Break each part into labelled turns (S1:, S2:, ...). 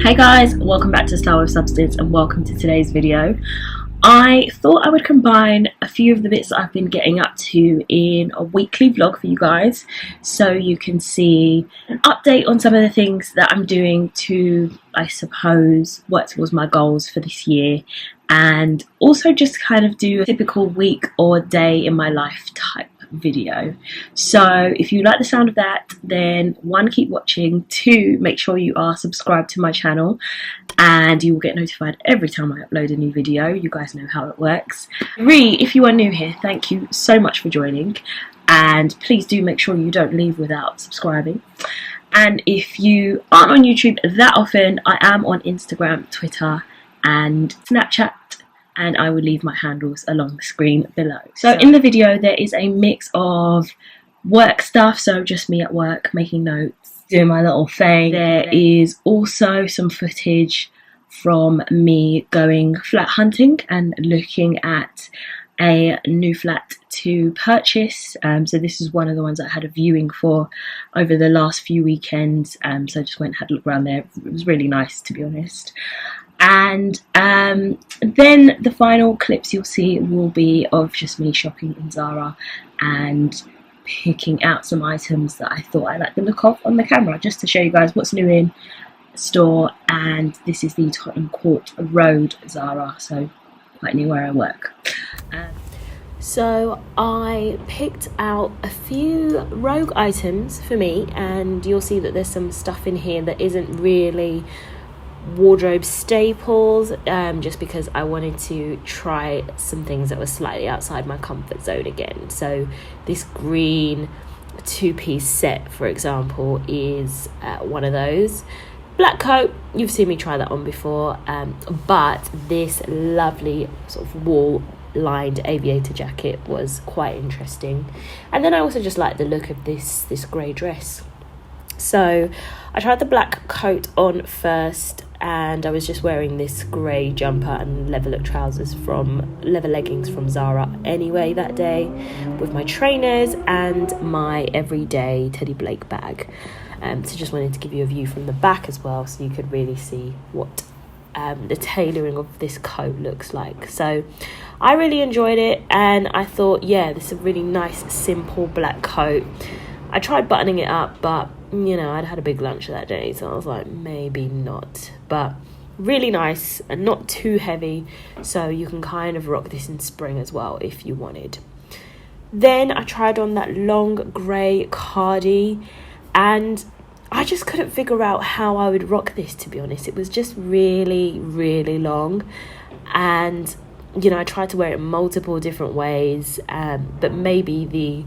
S1: Hey guys, welcome back to Style with Substance and welcome to today's video. I thought I would combine a few of the bits that I've been getting up to in a weekly vlog for you guys, so you can see an update on some of the things that I'm doing to, I suppose, work towards my goals for this year, and also just kind of do a typical week or day in my life type video. So if you like the sound of that, then 1, keep watching, 2, make sure you are subscribed to my channel and you will get notified every time I upload a new video. You guys know how it works. 3, if you are new here, thank you so much for joining, and please do make sure you don't leave without subscribing. And if you aren't on YouTube that often, I am on Instagram, Twitter and Snapchat, and I will leave my handles along the screen below. So in the video there is a mix of work stuff, so just me at work making notes, doing my little thing. There is also some footage from me going flat hunting and looking at a new flat to purchase. So this is one of the ones I had a viewing for over the last few weekends, so I just went and had a look around there. It was really nice, to be honest. And then the final clips you'll see will be of just me shopping in Zara and picking out some items that I thought I liked the look of on the camera, just to show you guys what's new in store. And this is the Tottenham Court Road Zara, so quite near where I work. So I picked out a few rogue items for me, and you'll see that there's some stuff in here that isn't really wardrobe staples, just because I wanted to try some things that were slightly outside my comfort zone again. So this green 2-piece set, for example, is one of those. Black coat, you've seen me try that on before, but this lovely sort of wool lined aviator jacket was quite interesting. And then I also just like the look of this grey dress. So I tried the black coat on first, and I was just wearing this grey jumper and leather leggings from Zara anyway that day, with my trainers and my everyday Teddy Blake bag. So just wanted to give you a view from the back as well, so you could really see what the tailoring of this coat looks like. So I really enjoyed it, and I thought, yeah, this is a really nice simple black coat. I tried buttoning it up, but you know, I'd had a big lunch that day, so I was like, maybe not. But really nice and not too heavy, so you can kind of rock this in spring as well if you wanted. Then I tried on that long grey cardi, and I just couldn't figure out how I would rock this, to be honest. It was just really, really long, and you know, I tried to wear it in multiple different ways, but maybe the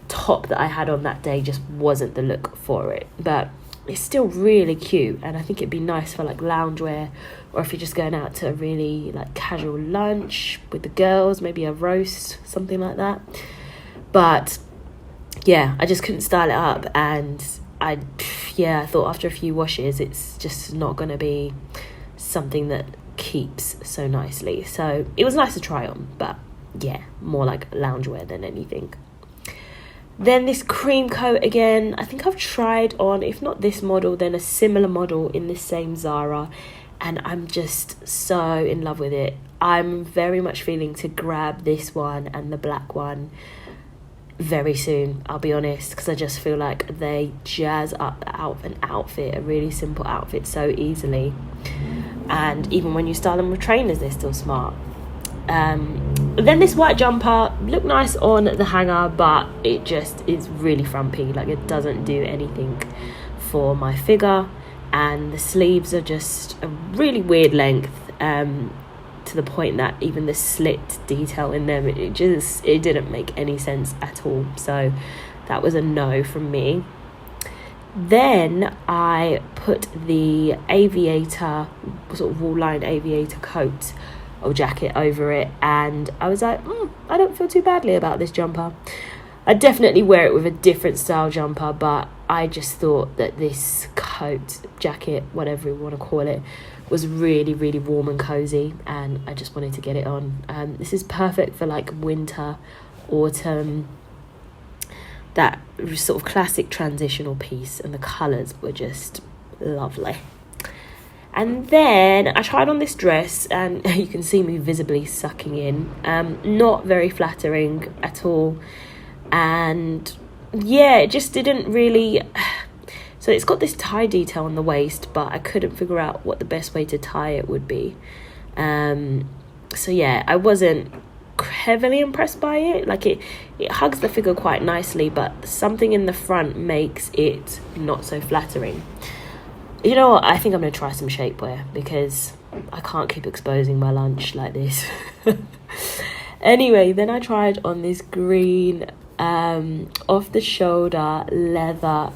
S1: top that I had on that day just wasn't the look for it. But it's still really cute, and I think it'd be nice for like loungewear, or if you're just going out to a really like casual lunch with the girls, maybe a roast, something like that. But yeah, I just couldn't style it up, and I thought after a few washes it's just not going to be something that keeps so nicely. So it was nice to try on, but yeah, more like loungewear than anything. Then this cream coat again, I think I've tried on, if not this model, then a similar model in this same Zara, and I'm just so in love with it. I'm very much feeling to grab this one and the black one very soon, I'll be honest, because I just feel like they jazz up an outfit, a really simple outfit, so easily. And even when you style them with trainers, they're still smart. Then this white jumper looked nice on the hanger, but it just is really frumpy. Like, it doesn't do anything for my figure, and the sleeves are just a really weird length, to the point that even the slit detail in them, it didn't make any sense at all. So that was a no from me. Then I put the aviator, sort of wool-lined aviator coat or jacket over it, and I was like, I don't feel too badly about this jumper. I'd definitely wear it with a different style jumper, but I just thought that this coat, jacket, whatever you want to call it, was really, really warm and cozy, and I just wanted to get it on. This is perfect for like winter, autumn, that sort of classic transitional piece, and the colours were just lovely. And then I tried on this dress, and you can see me visibly sucking in. Not very flattering at all. And yeah, it just didn't really... So it's got this tie detail on the waist, but I couldn't figure out what the best way to tie it would be. So yeah, I wasn't heavily impressed by it. Like it hugs the figure quite nicely, but something in the front makes it not so flattering. You know what, I think I'm going to try some shapewear, because I can't keep exposing my lunch like this. Anyway, then I tried on this green off the shoulder leather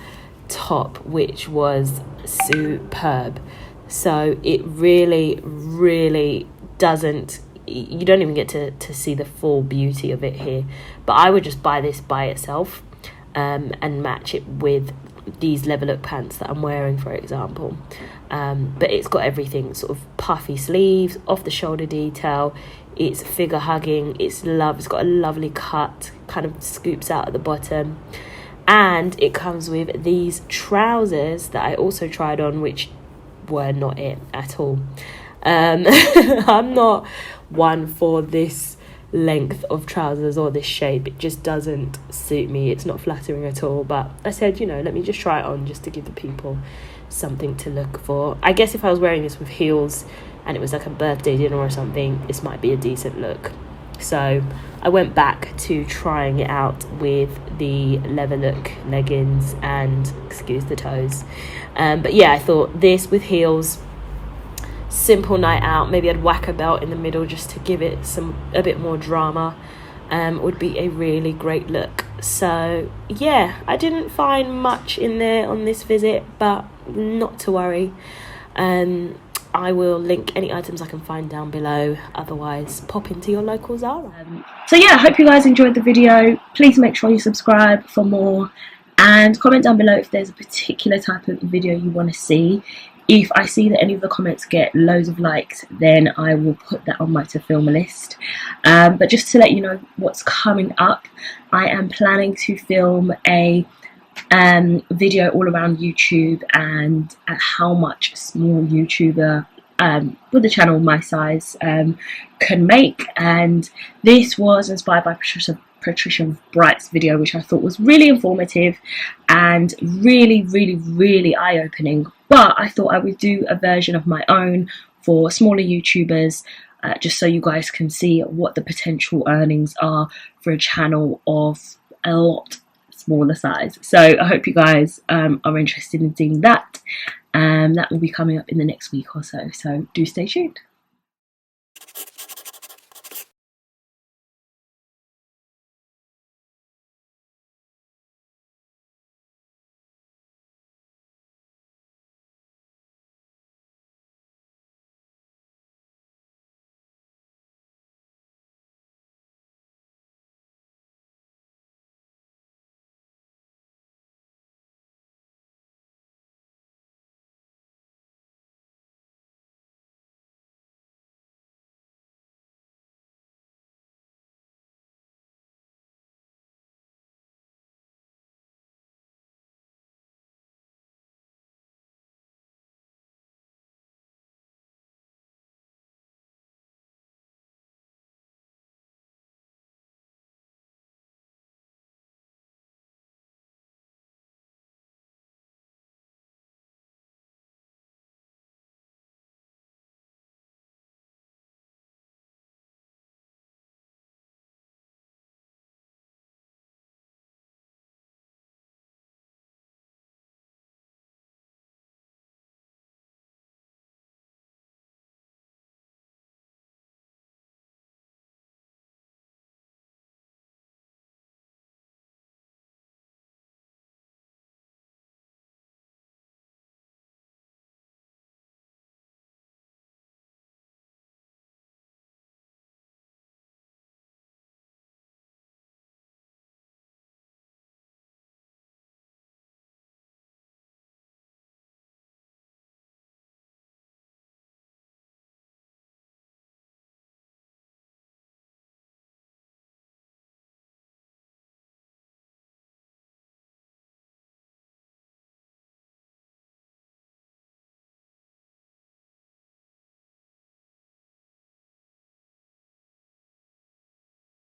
S1: top, which was superb. So it really doesn't, you don't even get to see the full beauty of it here. But I would just buy this by itself and match it with these leather look pants that I'm wearing, for example. But it's got everything, sort of puffy sleeves, off the shoulder detail, it's figure hugging, it's got a lovely cut, kind of scoops out at the bottom. And it comes with these trousers that I also tried on, which were not it at all. I'm not one for this length of trousers or this shape. It just doesn't suit me. It's not flattering at all. But I said, let me just try it on, just to give the people something to look for. I guess if I was wearing this with heels and it was like a birthday dinner or something, this might be a decent look. So I went back to trying it out with the leather look leggings and, excuse the toes, but yeah, I thought this with heels, simple night out, maybe I'd whack a belt in the middle just to give it a bit more drama, would be a really great look. So yeah, I didn't find much in there on this visit, but not to worry. I will link any items I can find down below. Otherwise, pop into your local Zara. So yeah, I hope you guys enjoyed the video. Please make sure you subscribe for more, and comment down below if there's a particular type of video you want to see. If I see that any of the comments get loads of likes, then I will put that on my to film list. But just to let you know what's coming up, I am planning to film a video all around YouTube and at how much a small YouTuber with a channel my size can make. And this was inspired by Patricia Bright's video, which I thought was really informative and really eye-opening. But I thought I would do a version of my own for smaller YouTubers, just so you guys can see what the potential earnings are for a channel of a lot smaller size. So I hope you guys are interested in seeing that. That will be coming up in the next week or so, so do stay tuned.